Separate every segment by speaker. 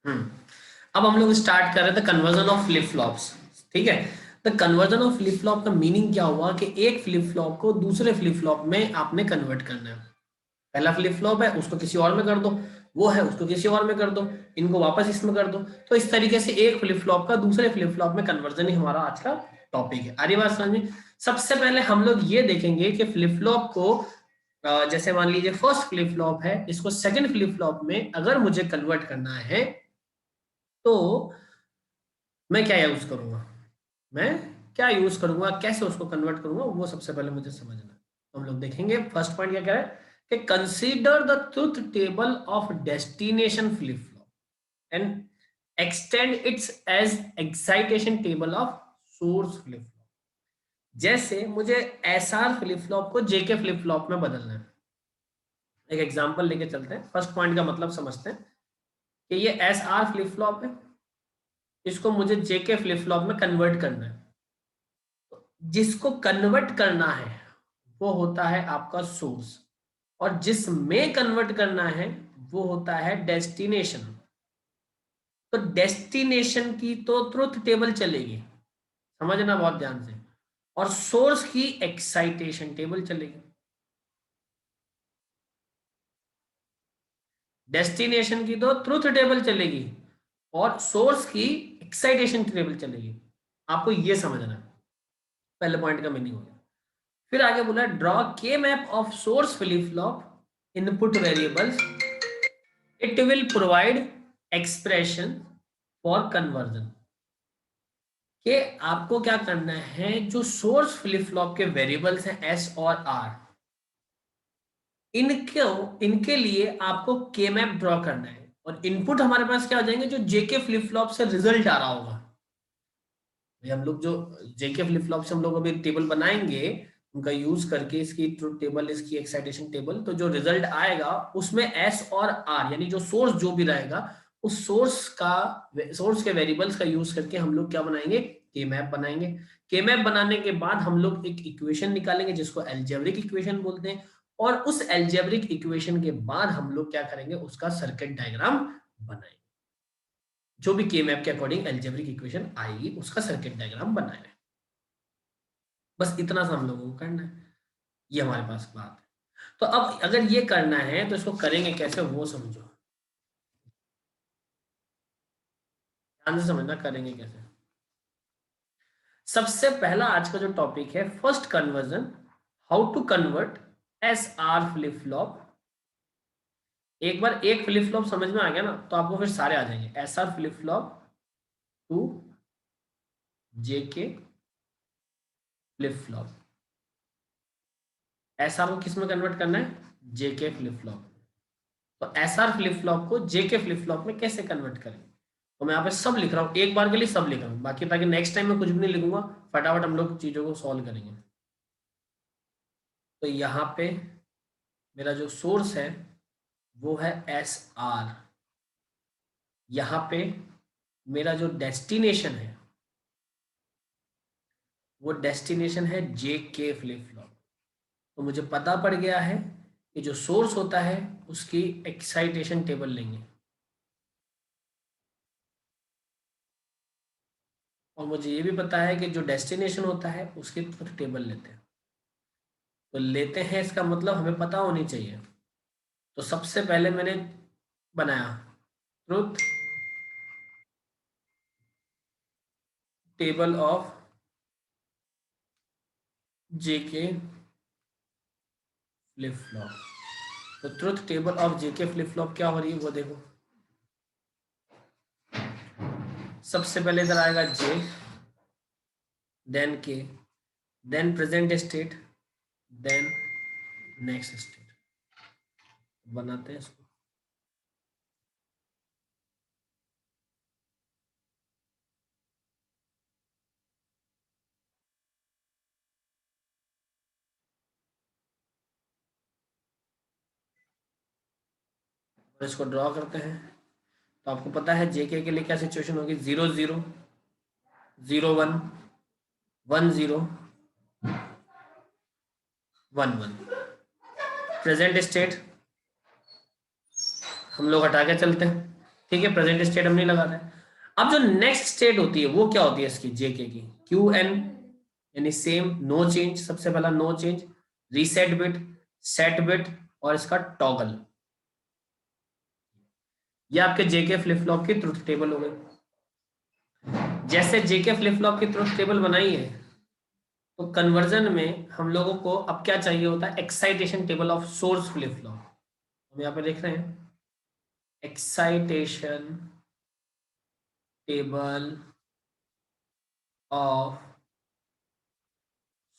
Speaker 1: हम्म अब हम लोग स्टार्ट कर रहे थे कन्वर्जन ऑफ फ्लिप फ्लॉप्स। ठीक है, the conversion of flip flop का मीनिंग क्या हुआ कि एक फ्लिप फ्लॉप को दूसरे फ्लिप फ्लॉप में आपने कन्वर्ट करना है। पहला फ्लिप फ्लॉप है, उसको किसी और में कर दो, वो है उसको किसी और में कर दो, इनको वापस इसमें कर दो। तो इस तरीके से एक फ्लिप फ्लॉप का दूसरे फ्लिप फ्लॉप में कन्वर्जन ही हमारा आज का टॉपिक है। आरी बात समझ में? सबसे पहले हम लोग ये देखेंगे कि फ्लिप फ्लॉप को जैसे मान लीजिए फर्स्ट फ्लिप फ्लॉप है, इसको सेकंड फ्लिप फ्लॉप में अगर मुझे कन्वर्ट करना है तो मैं क्या यूज करूंगा, मैं क्या यूज करूंगा, कैसे उसको कन्वर्ट करूंगा, वो सबसे पहले मुझे समझना है। तो हम लोग देखेंगे फर्स्ट पॉइंट क्या कह रहा है कि consider the truth table of destination flip flop and extend its as excitation table of source flip flop. जैसे मुझे एसआर फ्लिप फ्लॉप को जेके फ्लिप फ्लॉप में बदलना है। एक एग्जांपल लेके चलते हैं, फर्स्ट पॉइंट का मतलब समझते हैं कि ये एस आर फ्लिप फ्लॉप है, इसको मुझे जेके फ्लिप फ्लॉप में कन्वर्ट करना है। जिसको कन्वर्ट करना है वो होता है आपका सोर्स, और जिसमें कन्वर्ट करना है वो होता है डेस्टिनेशन। तो डेस्टिनेशन की तो ट्रुथ टेबल चलेगी, समझना बहुत ध्यान से, और सोर्स की एक्साइटेशन टेबल चलेगी। डेस्टिनेशन की तो ट्रुथ टेबल चलेगी और सोर्स की एक्साइटेशन टेबल चलेगी। आपको ये समझना है, पहले पॉइंट का मीनिंग हो गया। फिर आगे बोला ड्रॉ के map of source flip flop input variables, it will provide expression for conversion. कि आपको क्या करना है, जो सोर्स फ्लिप फ्लॉप के वेरिएबल्स हैं एस और आर, इनके लिए आपको के मैप ड्रॉ करना है, और इनपुट हमारे पास क्या आ जाएंगे, जो जेके फ्लिप फ्लॉप से रिजल्ट आ रहा होगा। हम लोग जो जेके फ्लिप फ्लॉप से हम लोग अभी टेबल बनाएंगे, उनका यूज करके इसकी ट्रुथ टेबल, इसकी एक्साइटेशन टेबल, तो जो रिजल्ट आएगा उसमें एस और आर यानी जो सोर्स जो भी रहेगा, उस सोर्स के वेरिएबल्स का यूज करके हम लोग क्या बनाएंगे, के मैप बनाएंगे। के मैप बनाने के बाद हम लोग एक इक्वेशन निकालेंगे जिसको एल्जेब्रिक इक्वेशन बोलते हैं, और उस एल्जेब्रिक इक्वेशन के बाद हम लोग क्या करेंगे, उसका सर्किट डायग्राम बनाएंगे। जो भी के मैप के अकॉर्डिंग एल्जेब्रिक इक्वेशन आएगी उसका सर्किट डायग्राम बनाना है। बस इतना सा हम लोगों को करना है, ये हमारे पास बात है। तो अब अगर ये करना है तो इसको करेंगे कैसे वो समझो, ध्यान से समझना करेंगे कैसे। सबसे पहला आज का जो टॉपिक है first conversion, how to convert S R flip flop. एक बार एक फ्लिप फ्लॉप समझ में आ गया ना तो आपको फिर सारे आ जाएंगे, S R flip flop to J K flip flop. S are को किस में कन्वर्ट करना है, जे के फ्लिप फ्लॉप। तो एस आर फ्लिप फ्लॉप को जे के फ्लिप फ्लॉप में कैसे कन्वर्ट करें, तो मैं यहाँ पे सब लिख रहा हूँ, एक बार के लिए सब लिख रहा हूँ, बाकी ताकि नेक्स्ट टाइम मैं कुछ भी नहीं लिखूंगा, फटाफट हम लोग चीजों को सॉल्व करेंगे। तो यहाँ पे मेरा जो सोर्स है वो है एस आर, यहाँ पे मेरा जो डेस्टिनेशन है वो डेस्टिनेशन है जे के फ्लिप फ्लॉप। तो मुझे पता पड़ गया है कि जो सोर्स होता है उसकी एक्साइटेशन टेबल लेंगे, और मुझे ये भी पता है कि जो डेस्टिनेशन होता है उसकी ट्रुथ टेबल लेते हैं। तो लेते हैं इसका मतलब हमें पता होनी चाहिए। तो सबसे पहले मैंने बनाया truth table of JK flip flop. तो truth table of JK flip flop क्या हो रही है वो देखो। सबसे पहले इधर आएगा J, then K, then present state, then next state. बनाते हैं इसको। और इसको ड्रॉ करते हैं। तो आपको पता है जेके के लिए क्या सिचुएशन होगी, 0 0 0 1 1 0 1 1। प्रेजेंट स्टेट हम लोग हटा के चलते हैं, ठीक है, प्रेजेंट स्टेट हम नहीं लगा रहे। अब जो नेक्स्ट स्टेट होती है वो क्या होती है इसकी, जेके की, क्यू एन, यानी सेम, नो चेंज, सबसे पहला no change, reset bit, set bit, और इसका टॉगल। ये आपके जेके फ्लिप फ्लॉप की ट्रुथ टेबल हो गई। जैसे जेके फ्लिप फ्लॉप की ट्रुथ टेबल बनाई है, तो कन्वर्जन में हम लोगों को अब क्या चाहिए होता है, excitation table of source flip flop. हम यहाँ पे देख रहे हैं excitation table of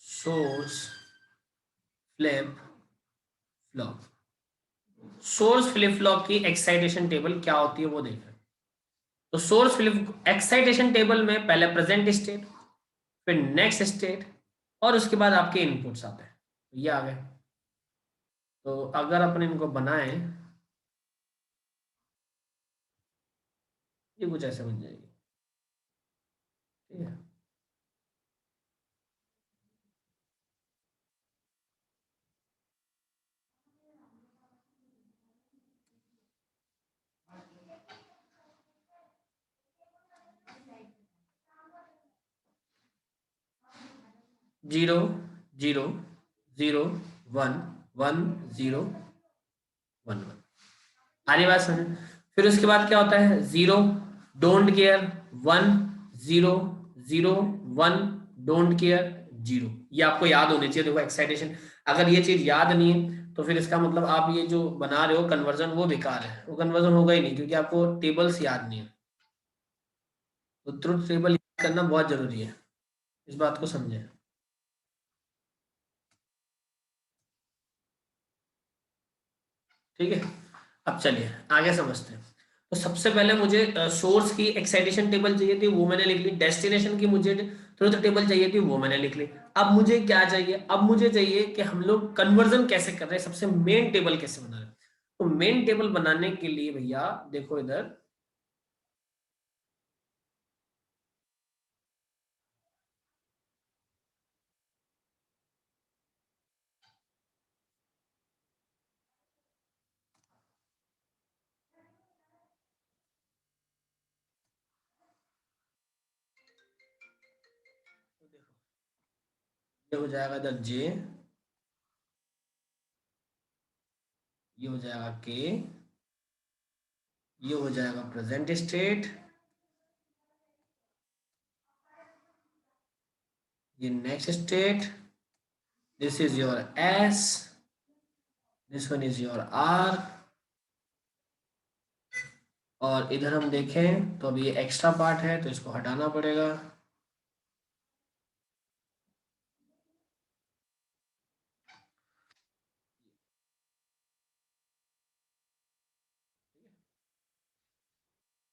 Speaker 1: source flip flop. Source flip flop की एक्साइटेशन टेबल क्या होती है वो देख रहे हैं। तो सोर्स फ्लिप एक्साइटेशन टेबल में पहले प्रेजेंट स्टेट, फिर नेक्स्ट स्टेट, और उसके बाद आपके इनपुट्स आते हैं। तो ये आ गए। तो अगर अपन इनको बनाएं, ये कुछ ऐसे बन जाएगी, ठीक है। 0 0 0 1 1 0 1 1। आरी बात समझ। फिर उसके बाद क्या होता है, 0 डोंट केयर, 1 0 0 1 डोंट केयर 0। ये आपको याद होनी चाहिए। देखो एक्साइटेशन, अगर ये चीज याद नहीं है तो फिर इसका मतलब आप ये जो बना रहे हो कन्वर्जन वो बेकार है, वो कन्वर्जन होगा ही नहीं, क्योंकि आपको टेबल्स याद नहीं है। तो ट्रुथ टेबल याद करना बहुत जरूरी है, इस बात को समझें। ठीक है, अब चलिए आगे समझते हैं। तो सबसे पहले मुझे सोर्स की एक्साइटेशन टेबल चाहिए थी, वो मैंने लिख ली। डेस्टिनेशन की मुझे ट्रुथ टेबल चाहिए थी, वो मैंने लिख ली। अब मुझे क्या चाहिए, अब मुझे चाहिए कि हम लोग कन्वर्जन कैसे कर रहे हैं, सबसे मेन टेबल कैसे बना रहे हैं। तो मेन टेबल बनाने के लिए भैया देखो इधर, तो देखो ये हो जाएगा इधर जे, ये हो जाएगा के, ये हो जाएगा प्रेजेंट स्टेट, ये next state, this is your S, this one is your R. और इधर हम देखें तो अभी ये एक्स्ट्रा पार्ट है तो इसको हटाना पड़ेगा।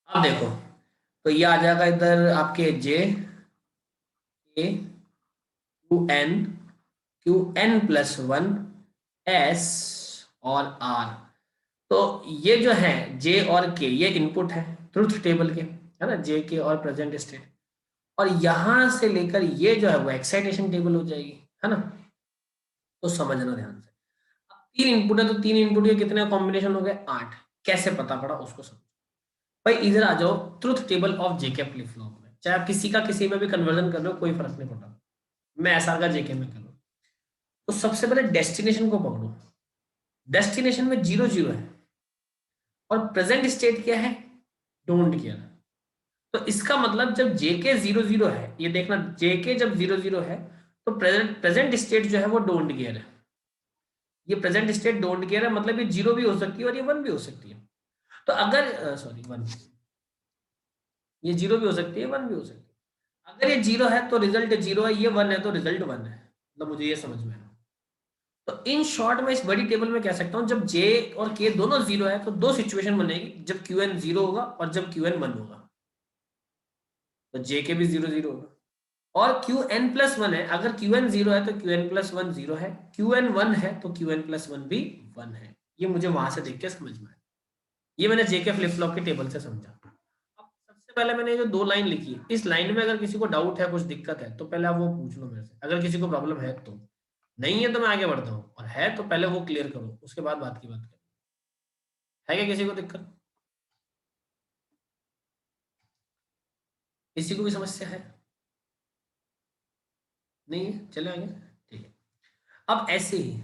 Speaker 1: अब देखो, तो ये आ जाएगा इधर आपके J, K, Q N plus one, S और आर। तो ये जो है जे और के, ये इनपुट है ट्रुथ टेबल के, है ना, जे के और प्रेजेंट स्टेट। और यहां से लेकर ये जो है वो एक्साइटेशन टेबल हो जाएगी, है ना। तो समझना ध्यान से। अब तीन इनपुट है, तो तीन इनपुट के कितने कॉम्बिनेशन हो गए, 8। कैसे पता पड़ा उसको समझो। भाई इधर आ जाओ, truth table of JK flip flop में, चाहे आप किसी का किसी में भी कन्वर्जन कर रहे हो कोई फर्क नहीं पड़ता। मैं एसआर का जेके में कर रहा हूं। तो सबसे पहले डेस्टिनेशन को पकड़ो। डेस्टिनेशन में 0 0 है, और प्रेजेंट स्टेट क्या है, डोंट केयर। तो इसका मतलब जब जेके 0 0 है, ये देखना, जेके जब 0 0 है तो प्रेजेंट स्टेट जो है वो डोंट केयर है। ये प्रेजेंट स्टेट डोंट केयर है, मतलब ये 0 भी हो सकती है और ये 1 भी हो सकती है। तो अगर सॉरी 1, ये 0 भी हो सकती है, 1 भी हो सकती है। अगर ये 0 है तो रिजल्ट 0 है, ये 1 है तो रिजल्ट 1 है। मतलब मुझे ये समझ में आया। तो इन शॉर्ट में इस बड़ी टेबल में कह सकता हूं, जब जे और के दोनों 0 है तो दो सिचुएशन बनेगी, जब क्यू एन 0 होगा और जब क्यू एन 1 होगा। तो जे के भी 0 0 होगा। और क्यू एन प्लस 1 है, अगर क्यू एन 0 है तो क्यू एन प्लस 1 0 है, क्यू एन 1 है तो क्यू एन प्लस 1 भी 1 है। ये मुझे वहां से देख के समझ में आया। ये मैंने जेके फ्लिप फ्लॉप के टेबल से समझा। अब सबसे पहले मैंने ये जो दो लाइन लिखी, इस लाइन में अगर किसी को डाउट है, कुछ दिक्कत है, तो पहले आप वो पूछ लो मेरे से। अगर किसी को प्रॉब्लम है तो, नहीं है तो मैं आगे बढ़ता हूँ, और है तो पहले वो क्लियर करो, उसके बाद बात की बात करो। है क्या किसी को दिक्कत? किसी को भी समस्या है? नहीं है, चले आगे। ठीक है। अब ऐसे ही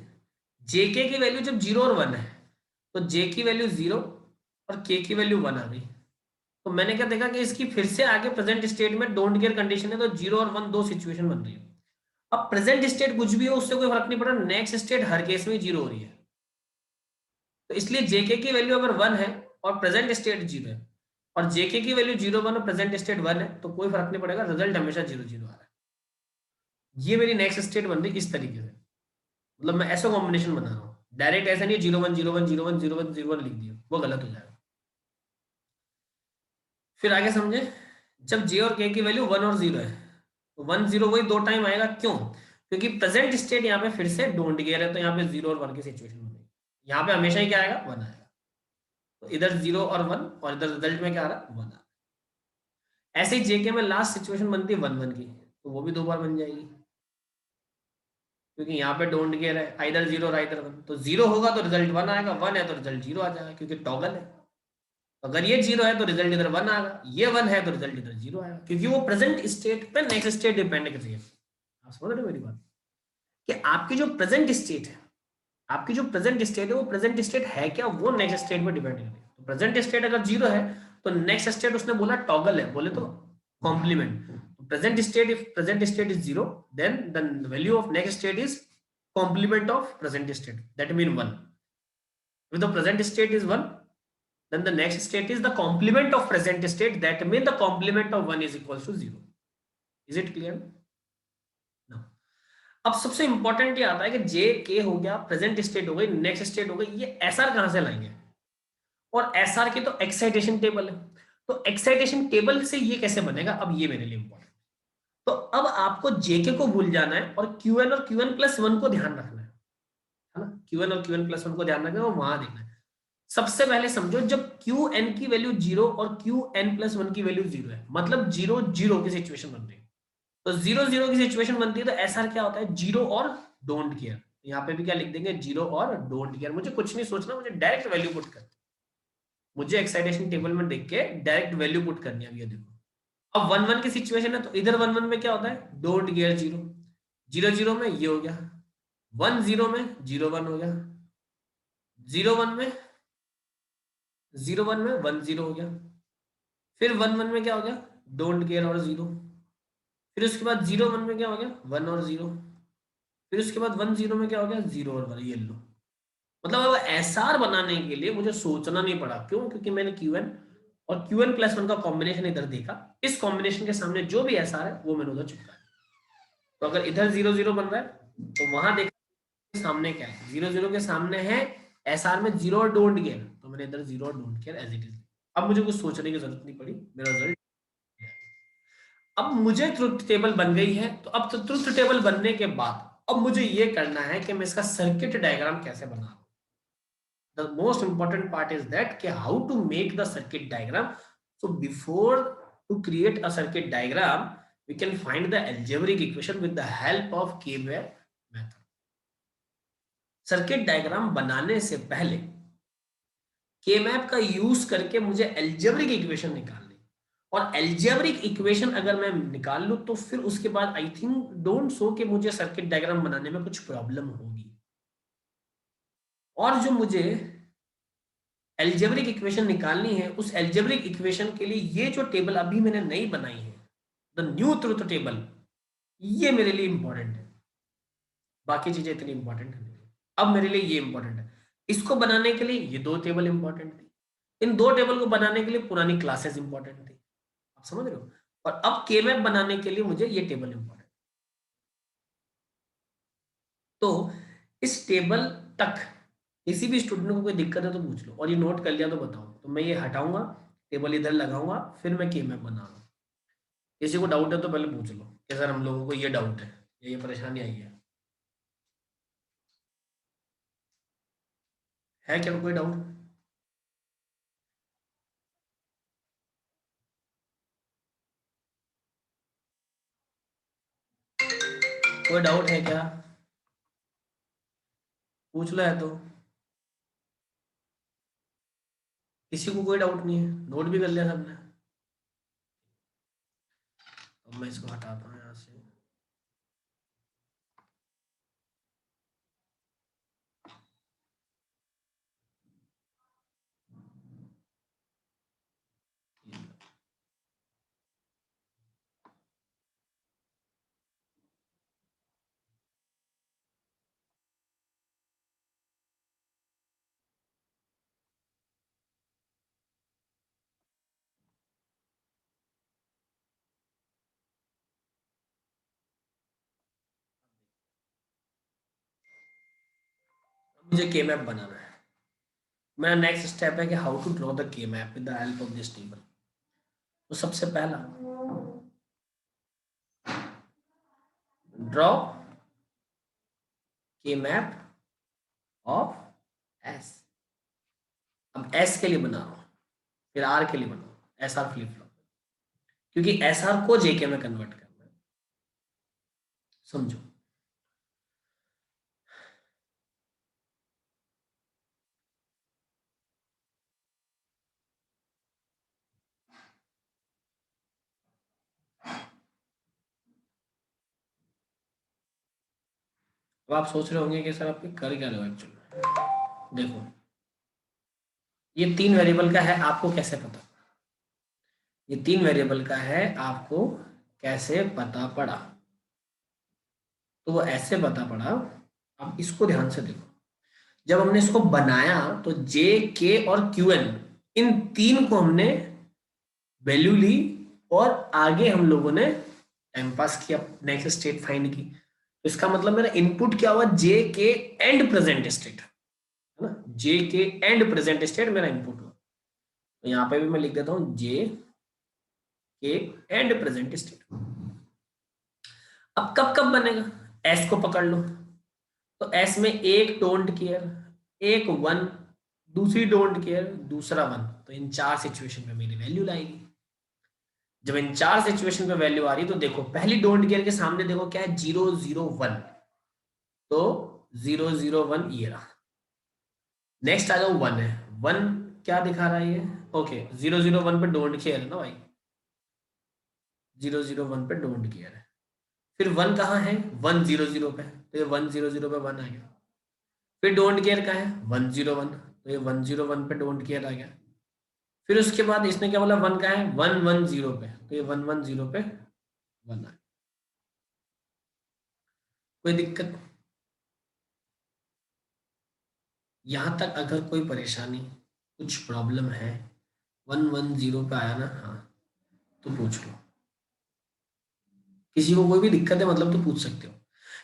Speaker 1: जेके की वैल्यू जब 0 और 1 है तो जे की वैल्यू 0 और के की वैल्यू 1 आ गई। तो मैंने क्या देखा कि इसकी फिर से आगे प्रेजेंट स्टेट में डोंट केयर कंडीशन है, तो 0 और 1 दो सिचुएशन बन रही है। अब प्रेजेंट स्टेट कुछ भी हो उससे कोई फर्क नहीं पड़ा, नेक्स्ट स्टेट हर केस में 0 हो रही है। तो इसलिए जेके की वैल्यू अगर 1 है और प्रेजेंट स्टेट 0 है और जेके की वैल्यू 0 1 और प्रेजेंट स्टेट 1 है तो कोई फर्क नहीं पड़ेगा, रिजल्ट हमेशा 0 0 आ रहा है। ये मेरी नेक्स्ट स्टेट बन रही इस तरीके से, मतलब मैं ऐसा कॉम्बिनेशन बना रहा हूँ, डायरेक्ट ऐसा नहीं 0 1 0 1 0 1 0 1 0 1 लिख दिया, वो गलत हो जाएगा। फिर आगे समझे, जब जे और के की वैल्यू 1 और 0 है तो 1 0 वही दो टाइम आएगा, क्यों? क्योंकि प्रेजेंट स्टेट यहाँ पे फिर से डोंट केयर है, तो यहाँ पे 0 और 1 की सिचुएशन बनेगी। यहाँ पे हमेशा ही क्या आएगा, 1 आएगा। तो इधर 0 और 1 और इधर रिजल्ट में क्या आ रहा है, 1 आ रहा है। ऐसे ही जेके में लास्ट सिचुएशन बनती है 1 1 की, तो वो भी दो बार बन जाएगी, क्योंकि यहाँ पे डोंट केयर है, आइदर 0 और आइदर 1। तो 0 होगा तो रिजल्ट 1 आएगा, 1 है तो रिजल्ट 0 आ जाएगा, क्योंकि टॉगल है। अगर ये 0 है तो रिजल्ट इधर 1 आएगा, ये 1 है तो रिजल्ट इधर 0 आएगा, क्योंकि वो प्रेजेंट स्टेट पे नेक्स्ट स्टेट डिपेंड कर रही है। आप समझ रहे हो मेरी बात, कि आपकी जो प्रेजेंट स्टेट है, आपकी जो प्रेजेंट स्टेट है वो प्रेजेंट स्टेट है क्या, वो नेक्स्ट स्टेट पे डिपेंड कर रही है। तो प्रेजेंट स्टेट अगर 0 है तो नेक्स्ट स्टेट उसने बोला टॉगल है, बोले तो complement. Present state, if present state is 0 then the value of next state is complement of present state, that mean 1. If the present state is 1, then the next state is the complement of present state, that mean the complement of 1 is equals to 0. Is it clear? No. अब सबसे important ये आता है कि जे के हो गया, present state हो गई, नेक्स्ट स्टेट हो गई, ये एसआर कहां से लाएंगे? और एसआर की तो एक्साइटेशन टेबल है, तो एक्साइटेशन टेबल से ये कैसे बनेगा, अब ये मेरे लिए इंपॉर्टेंट। तो अब आपको जेके को भूल जाना है और क्यूएन और क्यूएन प्लस 1 को ध्यान रखना है ना, क्यूएन और क्यूएन प्लस 1 को ध्यान रखना है और वहां देखना है। सबसे पहले समझो, जब क्यू एन की वैल्यू 0 और क्यू एन प्लस 1 की वैल्यू 0 है, मतलब 0 0 की सिचुएशन बन रही है। तो 0 0 की सिचुएशन बनती है तो ऐसा क्या होता है, 0 और डोंट केयर। यहाँ पे भी क्या लिख देंगे, 0 और डोंट केयर। मुझे कुछ नहीं सोचना, मुझे डायरेक्ट वैल्यू पुट कर, मुझे एक्साइटेशन टेबल में देख के डायरेक्ट वैल्यू पुट करनी है। अब ये देखो, अब 1 1 की सिचुएशन है तो इधर 1 1 में क्या होता है, डोंट केयर 0, 0 0 में ये हो गया, 1 0 में 0 1 हो गया, 0 1 में 0 1 में 1 0 हो गया, फिर 1 1 में क्या हो गया, डोंट केयर और 0, फिर उसके बाद 0 1 में क्या हो गया, 1 और 0, फिर उसके बाद 1 0 में क्या हो गया, 0 और 1, ये लो। मतलब अब एसआर बनाने के लिए मुझे सोचना नहीं पड़ा, क्यों? क्योंकि मैंने क्यूएन और क्यूएन प्लस 1 का कॉम्बिनेशन इधर देखा, इस कॉम्बिनेशन के सामने जो भी एसआर है वो मैंने उधर चिपका। तो अगर इधर 0 0 बन रहा है तो वहां देखा सामने क्या है, 0 0 के सामने है एसआर में 0 और डोंट केयर, तो मैंने इधर 0 और don't care as it is. अब मुझे कुछ सोचने की जरूरत नहीं पड़ी, मेरा रिजल्ट। अब मुझे ट्रुथ टेबल बन गई है, तो अब तो ट्रुथ टेबल बनने के बाद अब मुझे ये करना है कि मैं इसका सर्किट डायग्राम कैसे बना। The most important part is that कि how to make the circuit diagram. So before to create a circuit diagram, we can find the algebraic equation with the help of K-Ware method. Circuit diagram बनाने से पहले के map का use करके मुझे algebraic equation निकालनी, और algebraic equation अगर मैं निकाल लूं तो फिर उसके बाद आई थिंक डोंट सो कि मुझे सर्किट डायग्राम बनाने में कुछ प्रॉब्लम होगी। और जो मुझे एल्जेब्रिक इक्वेशन निकालनी है, उस एल्जेब्रिक इक्वेशन के लिए ये जो टेबल अभी मैंने नई बनाई है, द न्यू ट्रुथ टेबल, ये मेरे लिए इंपॉर्टेंट है। बाकी चीजें इतनी इंपॉर्टेंट नहीं है, अब मेरे लिए ये इंपॉर्टेंट है। इसको बनाने के लिए ये दो टेबल इंपॉर्टेंट थी, इन दो टेबल को बनाने के लिए पुरानी क्लासेस इंपॉर्टेंट थी। आप समझ रहे हो? और अब के मैप बनाने के लिए मुझे ये टेबल इंपॉर्टेंट। तो इस टेबल तक किसी भी स्टूडेंट को कोई दिक्कत है तो पूछ लो, और ये नोट कर लिया तो बताओ। तो मैं ये हटाऊंगा, टेबल इधर लगाऊंगा, फिर मैं के मैप बनाऊंगा। किसी को डाउट है तो पहले पूछ लो कि सर हम लोगों को ये डाउट है, ये परेशानी आई है क्या कोई डाउट? कोई डाउट है क्या? पूछ लो है तो। किसी को कोई डाउट नहीं है, नोट भी कर लिया सबने? अब मैं इसको हटाता हूँ यहाँ से। मुझे के मैप बनाना है। मेरा नेक्स्ट स्टेप है कि हाउ टू ड्रॉ द के map with the help of this table. तो सबसे पहला ड्रॉ के मैप ऑफ एस। अब एस के लिए बना रहा हूँ, फिर आर के लिए बना रहा हूँ, एस आर फ्लिप फ्लॉप, क्योंकि एस आर को जेके में कन्वर्ट करना है। समझो, अब आप सोच रहे होंगे कि सर आप कर क्या रहे हो एक्चुअली। देखो, ये 3 वेरिएबल का है, आपको कैसे पता? ये 3 वेरिएबल का है, आपको कैसे पता पड़ा? तो वो ऐसे पता पड़ा, आप इसको ध्यान से देखो। जब हमने इसको बनाया तो जे के और क्यू एन, इन 3 को हमने वैल्यू ली और आगे हम लोगों ने टाइम पास किया, नेक्स्ट स्टेट फाइंड की। तो इसका मतलब मेरा इनपुट क्या हुआ? जे के एंड प्रेजेंट स्टेट, है ना? जे के एंड प्रेजेंट स्टेट मेरा इनपुट हुआ। तो यहाँ पे भी मैं लिख देता हूँ जे के एंड प्रेजेंट स्टेट। अब कब कब बनेगा? एस को पकड़ लो, तो एस में एक डोंट केयर, एक वन, दूसरी डोंट केयर, दूसरा वन। तो इन 4 सिचुएशन पे मेरी वैल्यू लाएगी। जब इन 4 सिचुएशन पे वैल्यू आ रही तो देखो, पहली डोंट केयर के सामने देखो क्या है? 0 0 1। तो 0 0 1 ये रहा। नेक्स्ट आ जाओ, 1 है, 1 क्या दिखा रहा है ये? ओके, 0 0 1 पे डोंट केयर है ना भाई, 0 0 1 पे डोंट केयर है। फिर 1 कहाँ है? 1 0 0 पे, तो ये 1 0 0 पे 1 आ गया। फिर डोंट केयर का है 1 0 1, तो ये 1 0 1 पे डोंट केयर आ गया। फिर उसके बाद इसने क्या बोला? 1 का है 1 1 0 पे, तो ये 1 1 0 पे 1 आ गया। कोई दिक्कत? यहां तक अगर कोई परेशानी, कुछ प्रॉब्लम है, 1 1 0 पे आया ना, हाँ, तो पूछ लो। किसी को कोई भी दिक्कत है मतलब तो पूछ सकते हो।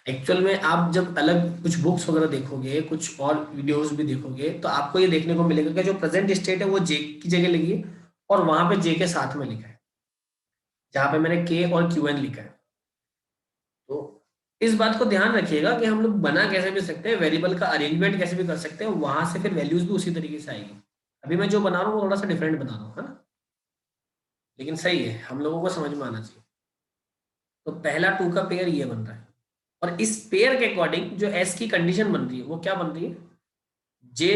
Speaker 1: एक्चुअल में आप जब अलग कुछ बुक्स वगैरह देखोगे, कुछ और वीडियोस भी देखोगे, तो आपको ये देखने को मिलेगा कि जो प्रेजेंट स्टेट है वो जे की जगह लगी है और वहां पे जे के साथ में लिखा है, जहां पे मैंने के और क्यू एन लिखा है। तो इस बात को ध्यान रखिएगा कि हम लोग बना कैसे भी सकते हैं, वेरिएबल का अरेंजमेंट कैसे भी कर सकते हैं, वहां से फिर वैल्यूज भी उसी तरीके से आएगी। अभी मैं जो बना रहा हूँ वो थोड़ा सा डिफरेंट बना रहा हूँ, है ना? लेकिन सही है, हम लोगों को समझ में आना चाहिए। तो पहला 2 का पेयर ये बन रहा है, और इस पेयर के अकॉर्डिंग जो एस की कंडीशन बन रही है वो क्या बन रही है? जे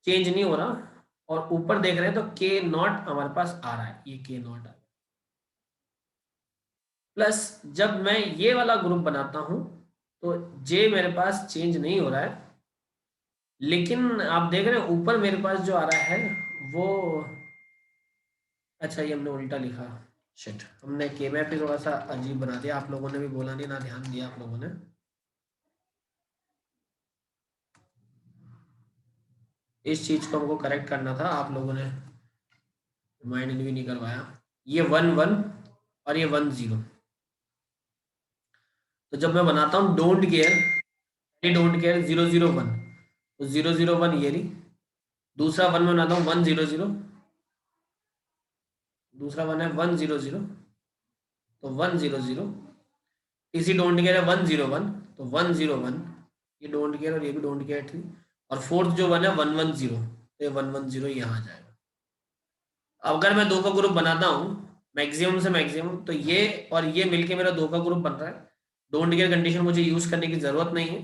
Speaker 1: चेंज नहीं हो रहा, और ऊपर देख रहे हैं तो के नॉट हमारे पास आ रहा है, ये के नॉट आ रहा है। प्लस जब मैं ये वाला ग्रुप बनाता हूं तो जे मेरे पास चेंज नहीं हो रहा है, लेकिन आप देख रहे हैं ऊपर मेरे पास जो आ रहा है वो, अच्छा ये हमने उल्टा लिखा, शिट, हमने के मैप भी थोड़ा सा अजीब बना दिया, आप लोगों ने भी बोला नहीं, ना ध्यान दिया आप लोगों ने। इस चीज को हमको करेक्ट करना था, आप लोगों ने रिमाइंड भी नहीं करवाया। ये 1 1 और ये 1 0। तो जब मैं बनाता हूँ डोंट केयर, ये डोंट केयर 0 0 1, तो 0 0 1 ये रही। दूसरा 1 में बनाता हूँ 1 0 0, दूसरा 1 है 1 0 0, तो 1 0 0। इसी डोंट केयर है 1 0 1, तो 1 0 1, ये डोंट केयर और ये भी डोंट केयर थी। और फोर्थ जो 1 है 1 1 0, तो ये 1 1 0 यहाँ आ जाएगा। अगर मैं 2 का ग्रुप बनाता हूँ मैक्सिमम से मैक्सिमम, तो ये और ये मिलके मेरा 2 का ग्रुप बन रहा है। डोंट केयर कंडीशन मुझे यूज करने की जरूरत नहीं है।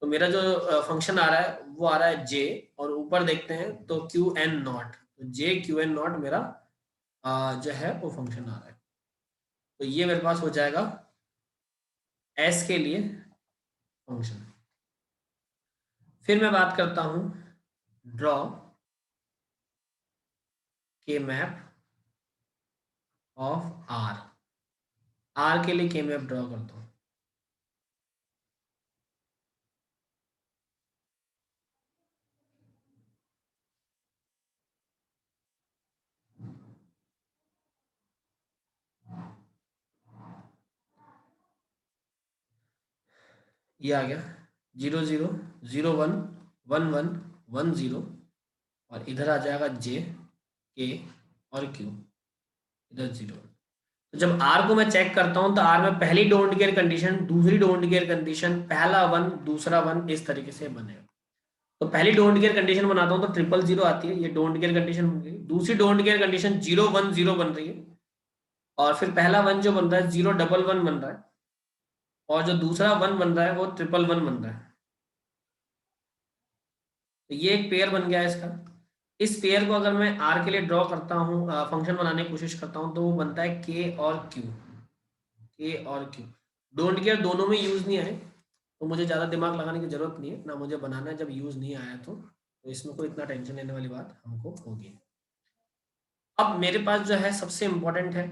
Speaker 1: तो मेरा जो फंक्शन आ रहा है वो आ रहा है जे, और ऊपर देखते हैं तो क्यू एन नॉट, तो जे क्यू एन नॉट मेरा जो है वो फंक्शन आ रहा है। तो ये मेरे पास हो जाएगा एस के लिए फंक्शन। फिर मैं बात करता हूं ड्रॉ के मैप ऑफ आर। आर के लिए के मैप ड्रॉ करता हूं। ये आ गया 0 0 0 1 1 1 1 0 और इधर आ जाएगा जे के और क्यू, इधर 0। तो जब आर को मैं चेक करता हूं तो आर में पहली डोंट केयर कंडीशन, दूसरी डोंट केयर कंडीशन, पहला वन दूसरा वन, इस तरीके से बनेगा। तो पहली डोंट केयर कंडीशन बनाता हूं तो 0 0 आती है, ये डोंट केयर कंडीशन बन गई। दूसरी डोंट केयर कंडीशन 0 1 0 बन रही है और फिर पहला वन जो बन रहा है 0 1 1 बन रहा है और जो दूसरा वन बन रहा है वो 1 1 1 बन रहा है। तो ये एक पेयर बन गया है इसका। इस पेयर को अगर मैं आर के लिए ड्रॉ करता हूँ, फंक्शन बनाने की कोशिश करता हूँ, तो वो बनता है के और क्यू। के और क्यू डोंट केयर दोनों में यूज नहीं आए तो मुझे ज़्यादा दिमाग लगाने की जरूरत नहीं है ना, मुझे बनाना है जब यूज नहीं आया तो इसमें कोई इतना टेंशन लेने वाली बात हमको होगी। अब मेरे पास जो है सबसे इंपॉर्टेंट है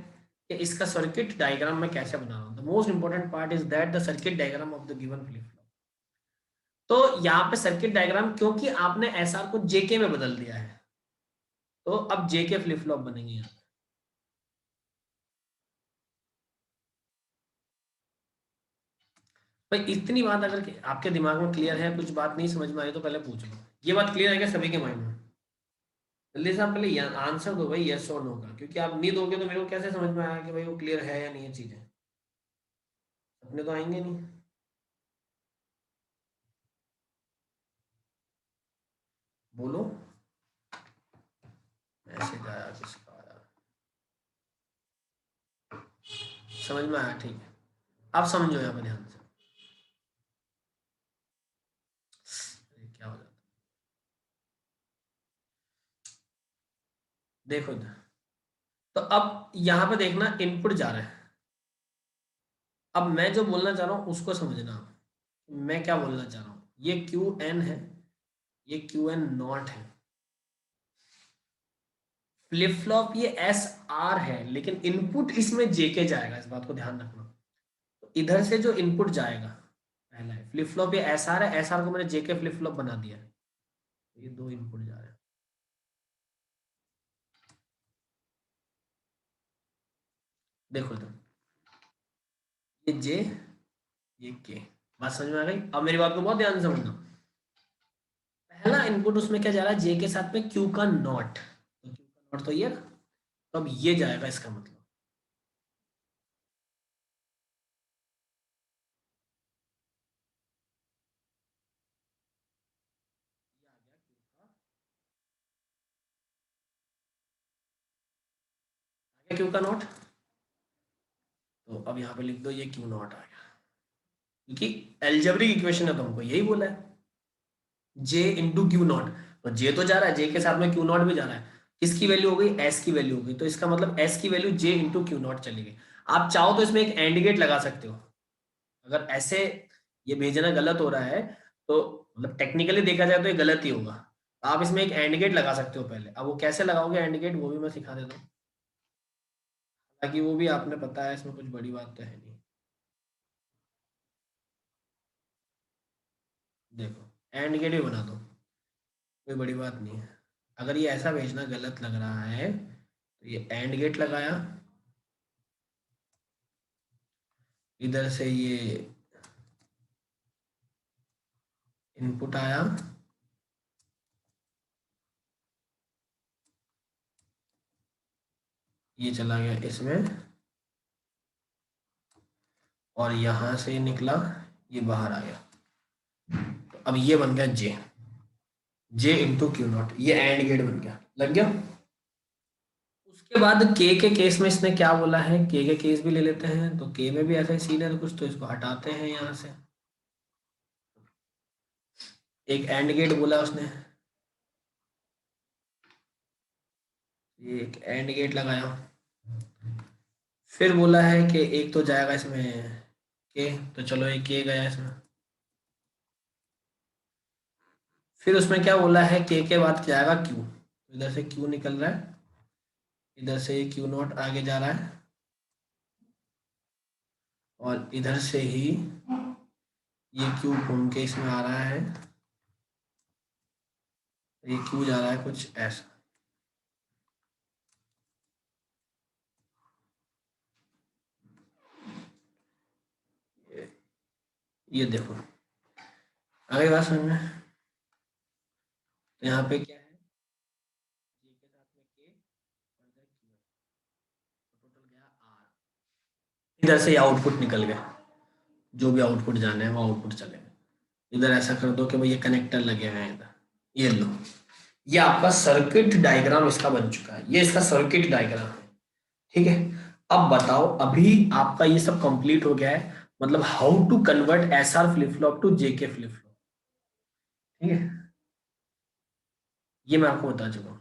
Speaker 1: कि इसका सर्किट डायग्राम मैं कैसे बना रहा हूँ। The most important part is that the circuit diagram of the given flip flop. तो यहाँ पे सर्किट डायग्राम, क्योंकि आपने एसआर को जेके में बदल दिया है तो अब जेके फ्लिप फ्लॉप बनेंगे यहाँ। भाई इतनी बात अगर आपके दिमाग में क्लियर है, कुछ बात नहीं समझ में आई तो पहले पूछ लो। ये बात क्लियर है क्या सभी के माइंड में? जल्दी से आप पहले आंसर दो भाई, यस और नो का, क्योंकि आप नहीं दोगे तो मेरे को कैसे समझ में आया कि भाई वो क्लियर है या नहीं है चीजें। अपने तो आएंगे नहीं। बोलो। मैसेज आया किसका आया? समझ में आया, ठीक है। आप समझो यहाँ पे ध्यान से। क्या हो जाता देखो इधर। तो अब यहाँ पे देखना इनपुट जा रहा है। अब मैं जो बोलना चाह रहा हूँ उसको समझना। मैं क्या बोलना चाह रहा हूँ, ये क्यू एन है, ये क्यू एन नॉट है। फ्लिप फ्लॉप ये एस आर है लेकिन इनपुट इसमें जेके जाएगा, इस बात को ध्यान रखना। तो इधर से जो इनपुट जाएगा पहला है फ्लिप फ्लॉप, ये एस आर है, एस आर को मैंने जेके फ्लिप फ्लॉप बना दिया है। तो ये दो इनपुट जा रहे हैं। देखो इधर, ये जे ये के। बात समझ में आ गई? अब मेरी बात को बहुत ध्यान से समझना। पहला इनपुट उसमें क्या जा रहा है, जे के साथ में क्यू का नॉट, तो क्यू का नॉट तो ये ना, तो अब ये जाएगा इसका मतलब। ये आ गया क्यू का, आ गया क्यू का नॉट। तो अब यहाँ पे लिख दो ये क्यू नॉट आ गया, क्योंकि एल्जेब्रिक इक्वेशन है तो हमको यही बोला है जे इंटू क्यू नॉट। तो जे तो जा रहा है, जे के साथ में क्यू नॉट भी जा रहा है। किसकी वैल्यू हो गई, एस की वैल्यू हो गई, तो इसका मतलब एस की value J into Q not चली गई। आप चाहो तो इसमें एक एंड गेट लगा सकते हो। अगर ऐसे ये भेजना गलत हो रहा है तो मतलब टेक्निकली देखा जाए तो ये गलत ही होगा। आप इसमें एक एंड गेट लगा सकते हो पहले। अब वो कैसे लगाओगे एंड गेट, वो भी मैं सिखा देता हूँ, ताकि वो भी आपने पता है, इसमें कुछ बड़ी बात तो है नहीं। देखो एंड गेट भी बना दो, कोई बड़ी बात नहीं है। अगर ये ऐसा भेजना गलत लग रहा है तो ये एंड गेट लगाया, इधर से ये इनपुट आया, ये चला गया इसमें और यहां से निकला, ये बाहर आ गया। तो अब ये बन गया जे, जे इंटू क्यू नॉट, ये एंड गेट बन गया, लग गया। उसके बाद के केस में इसने क्या बोला है, के केस भी ले लेते हैं। तो के में भी ऐसा ही सीन है तो कुछ, तो इसको हटाते हैं यहाँ से। एक एंड गेट बोला उसने, ये एक एंड गेट लगाया। फिर बोला है कि एक तो जाएगा इसमें के, तो चलो एक के गया इसमें। फिर उसमें क्या बोला है, के बाद क्या आएगा क्यू, इधर से क्यू निकल रहा है, इधर से क्यू नॉट आगे जा रहा है, और इधर से ही ये क्यू घूम के इसमें आ रहा है, ये क्यू जा रहा है कुछ ऐसा। ये देखो आगे बात समझ में। तो यहाँ पे क्या है, ये के साथ में के और इधर क्यू है, तो टोटल गया आर। इधर से ये आउटपुट निकल गया, जो भी आउटपुट जाना है वो आउटपुट चलेगा। इधर ऐसा कर दो कि भाई ये कनेक्टर लगे हुए हैं इधर, ये लो, ये आपका सर्किट डायग्राम इसका बन चुका है, ये इसका सर्किट डायग्राम है। ठीक है, अब बताओ, अभी आपका ये सब कंप्लीट हो गया है, मतलब how to convert S R flip flop to JK flip flop. ठीक है, ये मैं आपको बता चुका हूँ।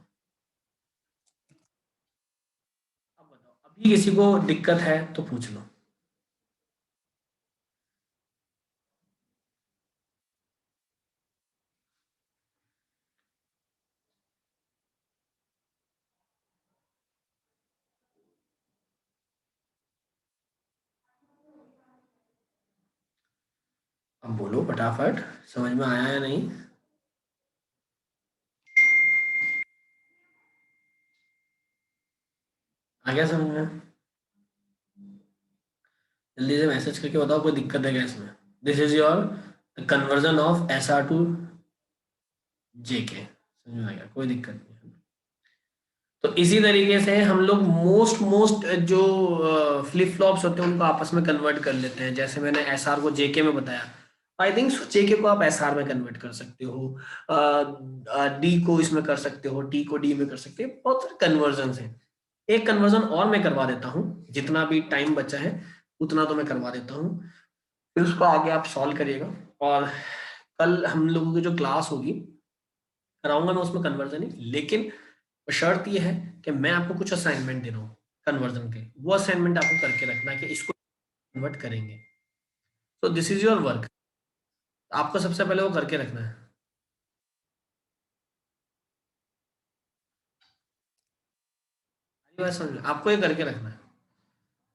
Speaker 1: अब बताओ, अभी किसी को दिक्कत है तो पूछ लो। अब बोलो फटाफट, समझ में आया या नहीं? आ गया समझ में? जल्दी से मैसेज करके बताओ कोई दिक्कत है क्या इसमें। This is your conversion of S R to JK, समझ में आ गया, कोई दिक्कत नहीं है। तो इसी तरीके से हम लोग मोस्ट मोस्ट जो फ्लिप फ्लॉप्स होते हैं उनको आपस में कन्वर्ट कर लेते हैं। जैसे मैंने एस आर को जेके में बताया, आई थिंक जेके को आप एस आर में कन्वर्ट कर सकते हो, डी को इसमें कर सकते हो, टी को डी में कर सकते हो, बहुत सारे कन्वर्जन हैं। एक कन्वर्जन और मैं करवा देता हूँ, जितना भी टाइम बचा है उतना तो मैं करवा देता हूँ, फिर उसको आगे आप सॉल्व करिएगा। और कल हम लोगों की जो क्लास होगी कराऊंगा मैं उसमें कन्वर्जन ही, लेकिन शर्त ये है कि मैं आपको कुछ असाइनमेंट दे रहा हूँ कन्वर्जन के, वो असाइनमेंट आपको करके रखना है कि इसको कन्वर्ट करेंगे। तो दिस इज योर वर्क, आपको सबसे पहले वो करके रखना है। आपको ये करके रखना है।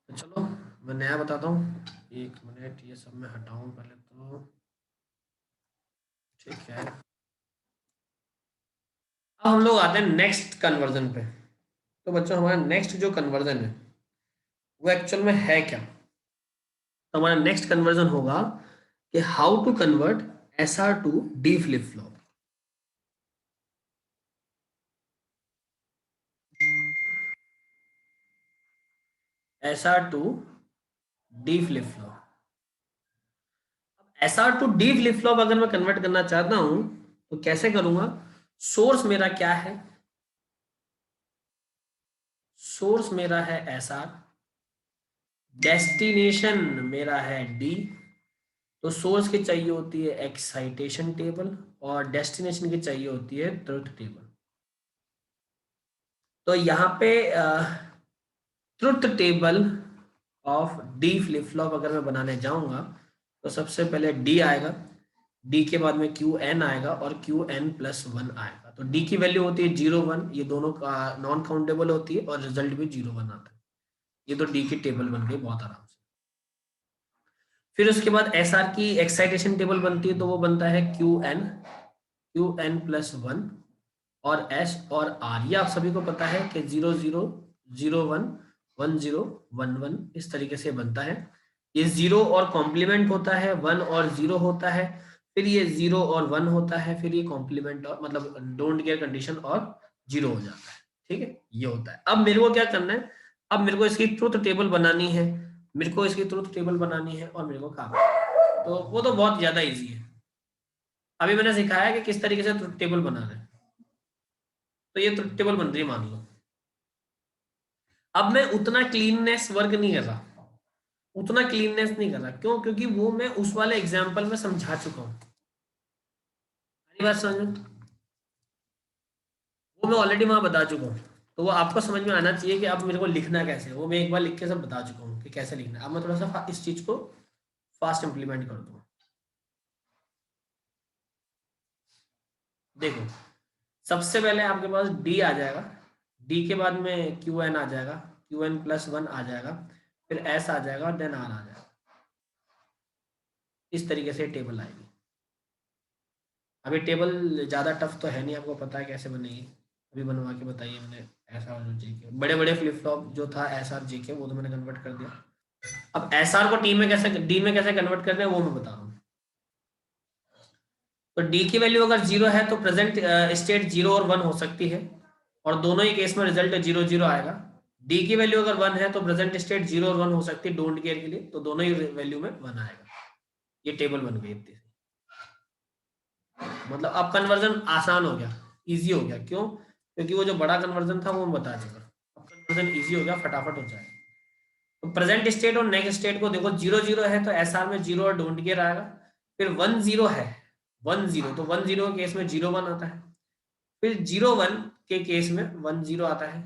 Speaker 1: तो चलो मैं नया बताता हूँ, एक मिनट ये सब मैं हटाऊं पहले तो। ठीक है, अब हम लोग आते हैं नेक्स्ट कन्वर्जन पे। तो बच्चों हमारा नेक्स्ट जो कन्वर्जन है वो एक्चुअल में है क्या। तो हमारा नेक्स्ट कन्वर्जन होगा कि how to convert S R to D flip flop. S R to D flip flop, S R to D flip flop अगर मैं कन्वर्ट करना चाहता हूं तो कैसे करूंगा। सोर्स मेरा क्या है, सोर्स मेरा है एस आर, डेस्टिनेशन मेरा है डी। तो सोर्स की चाहिए होती है एक्साइटेशन टेबल और डेस्टिनेशन की चाहिए होती है ट्रुथ टेबल। तो यहाँ पे truth table of D flip flop अगर मैं बनाने जाऊंगा तो सबसे पहले डी आएगा, डी के बाद में क्यू एन आएगा और क्यू एन प्लस वन आएगा। तो डी की वैल्यू होती है 0 1, ये दोनों का नॉन काउंटेबल होती है और रिजल्ट भी 0 1 आता है। ये तो डी की टेबल बन गई बहुत आराम से। फिर उसके बाद एस आर की एक्साइटेशन टेबल बनती है, तो वो बनता है क्यू एन प्लस वन और एस और आर। ये आप सभी को पता है कि 0 0 0 1 1 0 1 1 इस तरीके से बनता है। ये जीरो और कॉम्प्लीमेंट होता है, वन और जीरो होता है, फिर ये जीरो और वन होता है, फिर ये कॉम्प्लीमेंट और मतलब डोंट केयर कंडीशन और जीरो हो जाता है। ठीक है, ये होता है। अब मेरे को क्या करना है, अब मेरे को इसकी ट्रुथ टेबल बनानी है, मेरे को इसकी ट्रुथ टेबल बनानी है और मेरे को काम है। तो वो तो बहुत ज्यादा इजी है, अभी मैंने सिखाया कि किस तरीके से ट्रुथ टेबल बनाना है। तो ये ट्रुथ टेबल बन रही है मान लो। अब मैं उतना क्लीननेस वर्क नहीं कर रहा, उतना क्लीननेस नहीं कर रहा, क्यों? क्योंकि वो मैं उस वाले एग्जाम्पल में समझा चुका हूँ। बात समझ में, वो मैं ऑलरेडी वहां बता चुका हूँ। तो वो आपको समझ में आना चाहिए कि अब मेरे को लिखना कैसे है। वो मैं एक बार लिख के सब बता चुका हूँ कि कैसे लिखना है। अब मैं थोड़ा सा इस चीज को फास्ट इंप्लीमेंट कर दूँ। देखो, सबसे पहले आपके पास डी आ जाएगा, डी के बाद में क्यू एन आ जाएगा, क्यू एन प्लस वन आ जाएगा, फिर एस आ जाएगा और देन आर आ जाएगा। इस तरीके से टेबल आएगी। अभी टेबल ज़्यादा टफ तो है नहीं, आपको पता है कैसे बनेगी। अभी बनवा के बताइए मैंने। एस आर जे के बड़े बड़े फ्लिप फ्लॉप जो था एस आर जे के, वो तो मैंने कन्वर्ट कर दिया। अब एस आर को टी में कैसे, डी में कैसे कन्वर्ट करना है वो मैं बता रहा हूँ। तो डी की वैल्यू अगर जीरो है तो प्रेजेंट स्टेट जीरो और वन हो सकती है, और दोनों ही केस में रिजल्ट जीरो जीरो आएगा। डी की वैल्यू अगर वन है तो प्रेजेंट स्टेट जीरो और वन हो सकती है डोंट केयर के लिए, तो दोनों ही वैल्यू में वन आएगा। ये टेबल बन गई इतनी सी। मतलब अब कन्वर्जन आसान हो गया, इजी हो गया। क्यों? क्योंकि वो जो बड़ा कन्वर्जन था वो मैं बता चुका। अब कन्वर्जन इजी हो गया, फटाफट हो जाएगा। तो प्रेजेंट स्टेट और नेक्स्ट स्टेट को देखो, जीरो जीरो है तो एस आर में जीरो और डोंट केयर आएगा। फिर वन जीरो है, वन जीरो, तो वन जीरो के केस में जीरो वन आता है। फिर जीरो वन के केस में वन जीरो आता है,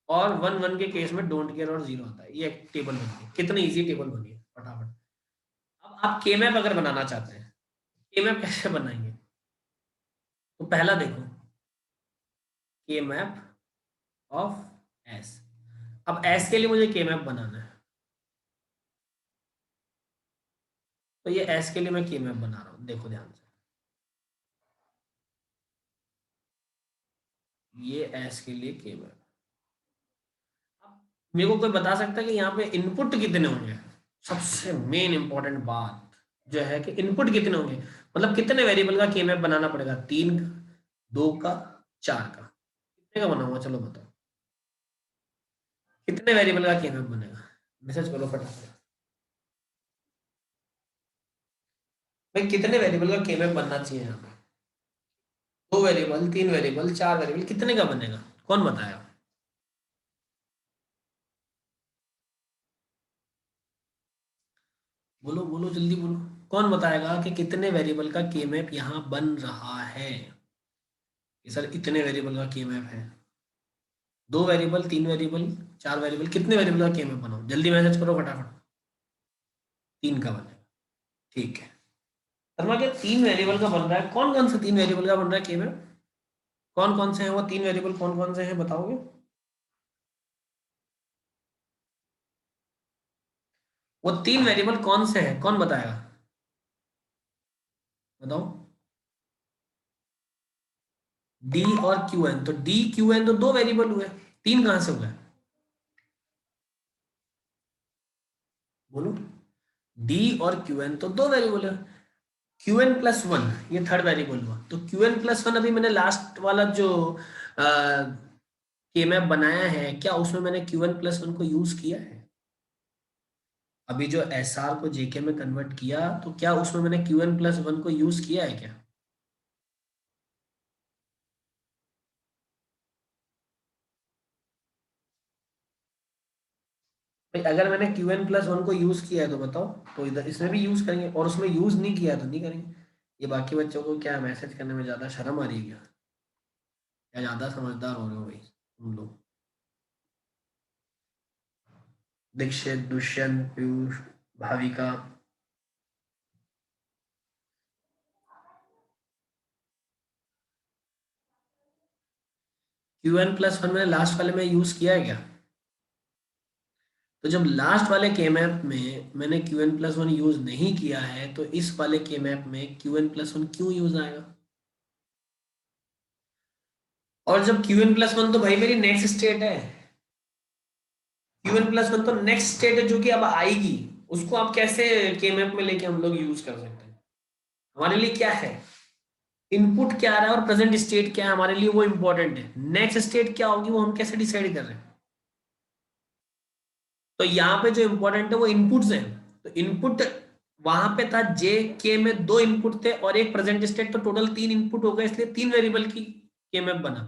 Speaker 1: और वन वन के केस में डोंट केयर और जीरो आता है। ये एक टेबल बन गई। कितनी इजी टेबल बनी है, फटाफट। अब आप के मैप अगर बनाना चाहते हैं, के मैप कैसे बनाएंगे? तो पहला देखो, के मैप ऑफ एस। अब एस के लिए मुझे के मैप बनाना है, तो ये एस के लिए मैं के मैप बना रहा हूं, देखो ध्यान से। ये एस के लिए के मैप। मेरे को कोई बता सकता है कि यहाँ पे इनपुट कितने होंगे? सबसे मेन इंपॉर्टेंट बात जो है कि इनपुट कितने होंगे, मतलब कितने वेरिएबल का के मैप बनाना पड़ेगा? तीन का, दो का, चार का? कितने का बनाऊंगा, चलो बताओ। कितने वेरिएबल का के मैप बनेगा? मैसेज करो फटाफट भाई, कितने वेरिएबल का के मैप बनना चाहिए यहाँ पे? दो वेरिएबल, तीन वेरिएबल, चार वेरिएबल, कितने का बनेगा? कौन बताया? बोलो बोलो, जल्दी बोलो। कौन बताएगा कि कितने वेरिएबल का के मैप यहाँ बन रहा है? कि सर इतने वेरिएबल का के मैप है। दो वेरिएबल, तीन वेरिएबल, चार वेरिएबल, कितने वेरिएबल का के मैप बनाओ? जल्दी मैसेज करो फटाफट। तीन का बनेगा, ठीक है। शर्मा क्या तीन वेरिएबल का बन रहा है? कौन कौन से तीन वेरिएबल का बन रहा है के मैप? कौन कौन से हैं वो तीन वेरिएबल, कौन कौन से हैं बताओगे? वो तीन वेरिएबल कौन से हैं, कौन बताएगा? बताओ। डी और क्यू एन, तो डी क्यू एन तो दो वेरिएबल हुए, तीन कहां से हुए? बोलो। डी और क्यू एन तो दो वेरिएबल है। क्यू एन प्लस वन ये थर्ड वेरिएबल हुआ, तो क्यू एन प्लस वन अभी मैंने लास्ट वाला जो के मैप बनाया है, क्या उसमें मैंने क्यू एन प्लस वन को यूज किया है? अभी जो एस आर को जेके में कन्वर्ट किया, तो क्या उसमें मैंने क्यू एन प्लस वन को यूज किया है क्या? भाई अगर मैंने क्यू एन प्लस वन को यूज किया है तो बताओ, तो इधर इसमें भी यूज करेंगे, और उसमें यूज नहीं किया तो नहीं करेंगे। ये बाकी बच्चों को क्या मैसेज करने में ज्यादा शर्म आ रही है क्या? या ज्यादा समझदार हो रहे हो भाई तुम लोग? Dixit, Dushyant, Piyush, Bhavika. Q N plus one मैंने लास्ट वाले में यूज किया है क्या? तो जब लास्ट वाले के मैप में मैंने Q N plus one use नहीं किया है, तो इस वाले के मैप में क्यू एन प्लस वन क्यों यूज आएगा? और जब क्यू एन प्लस वन तो भाई मेरी नेक्स्ट स्टेट है। क्यू एन प्लस वन तो नेक्स्ट स्टेट है जो कि अब आएगी। उसको आप कैसे के मैप में लेके हम लोग यूज कर सकते हैं? हमारे लिए क्या है, इनपुट क्या आ रहा है और प्रेजेंट स्टेट क्या है हमारे लिए, वो इंपॉर्टेंट है। नेक्स्ट स्टेट क्या होगी वो हम कैसे डिसाइड कर रहे हैं? तो यहाँ पे जो इंपॉर्टेंट है वो इनपुट्स हैं। तो इनपुट वहां पे था जे के में दो इनपुट थे और एक प्रेजेंट स्टेट, तो टोटल तीन इनपुट हो गए, इसलिए तीन वेरिएबल की के मैप बना।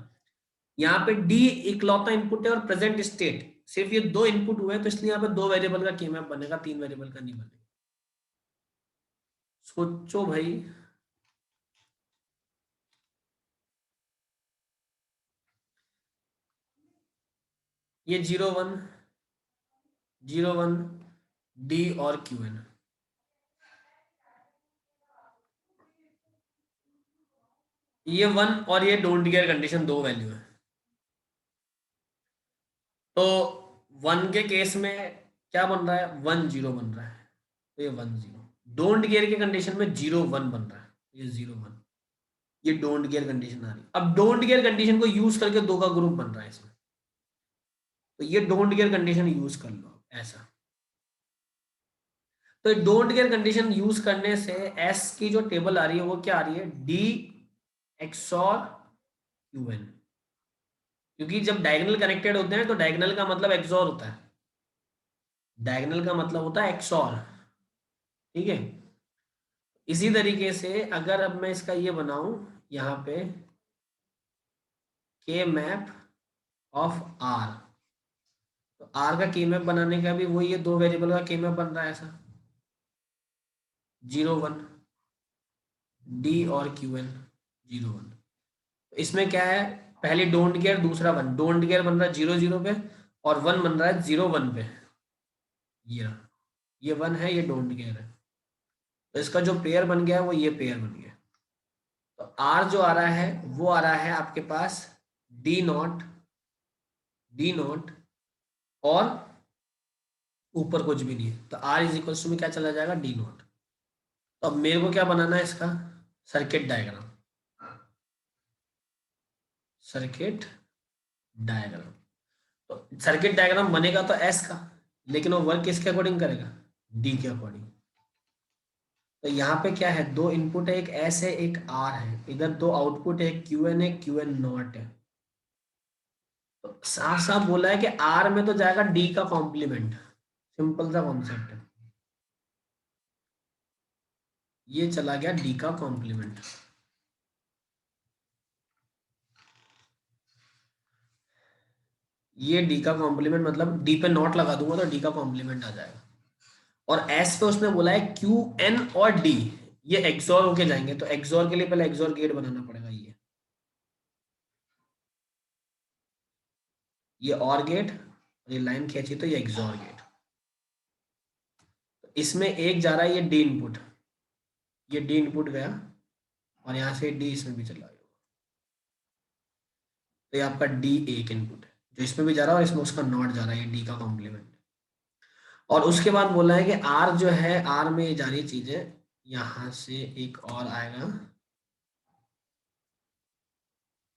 Speaker 1: यहाँ पे डी इकलौता इनपुट है और प्रेजेंट स्टेट सिर्फ ये दो इनपुट हुए, तो इसलिए यहाँ पे दो वेरिएबल का के मैप बनेगा, तीन वेरिएबल का नहीं बनेगा। सोचो भाई। ये 0 1 0 1 डी और क्यू एन। ये 1 और ये डोंट केयर कंडीशन दो वैल्यू है। तो 1 के केस में क्या बन रहा है, 1 0 बन रहा है, तो ये 1 0। डोंट केयर के कंडीशन में 0 1 बन रहा है, ये 0 1। ये डोंट केयर कंडीशन आ रही है। अब डोंट केयर कंडीशन को यूज करके दो का ग्रुप बन रहा है इसमें, तो ये डोंट केयर कंडीशन यूज कर लो ऐसा। तो डोंट केयर कंडीशन यूज करने से एस की जो टेबल आ रही है वो क्या आ रही है, डी एक्सॉर क्यू एन। क्योंकि जब डायगोनल कनेक्टेड होते हैं तो डायगोनल का मतलब एक्सॉर होता है, डायगोनल का मतलब होता है एक्सॉर, ठीक है। इसी तरीके से अगर अब मैं इसका ये बनाऊं यहाँ पे के मैप ऑफ आर, तो आर का के मैप बनाने का भी वही है, दो वेरिएबल का के मैप बन रहा है ऐसा, 0 1 डी और क्यू एन 0 1। तो इसमें क्या है, पहले डोंट केयर, दूसरा 1। डोंट केयर बन रहा है 0 0 पे और 1 बन रहा है 0 1 पे। ये 1 है, ये डोंट केयर है, तो इसका जो पेयर बन गया वो ये पेयर बन गया। तो आर जो आ रहा है वो आ रहा है आपके पास डी नॉट और ऊपर कुछ भी नहीं है, तो आर इज इक्वल टू में क्या चला जाएगा, डी नॉट। तो अब मेरे को क्या बनाना है इसका, सर्किट डायग्राम। सर्किट डायग्राम, तो सर्किट डायग्राम बनेगा तो एस का, लेकिन वो वर्क किसके अकॉर्डिंग करेगा, डी के अकॉर्डिंग। तो यहाँ पे क्या है, दो इनपुट है, एक एस है एक आर है, इधर दो आउटपुट है, क्यू एन है क्यू एन नॉट है। तो साफ साफ बोला है कि आर में तो जाएगा डी का कॉम्प्लीमेंट, सिंपल सा कॉन्सेप्ट है, ये चला गया डी का कॉम्प्लीमेंट। ये डी का कॉम्प्लीमेंट मतलब डी पे नॉट लगा दूंगा तो डी का कॉम्प्लीमेंट आ जाएगा। और एस पे उसने बोला है क्यू एन और डी ये एक्सोर होके जाएंगे, तो एक्सोर के लिए पहले एक्सोर गेट बनाना पड़ेगा। ये और गेट और ये लाइन खींची तो ये एक्सोर गेट। तो इसमें एक जा रहा है ये डी इनपुट, ये डी इनपुट गया और यहाँ से डी इसमें भी चला गया, तो ये आपका डी एक इनपुट है जो इसमें भी जा रहा है और इसमें उसका नॉट जा रहा है, ये डी का कॉम्प्लीमेंट। और उसके बाद बोला है कि आर जो है, आर में जा रही चीजें, यहां से एक और आएगा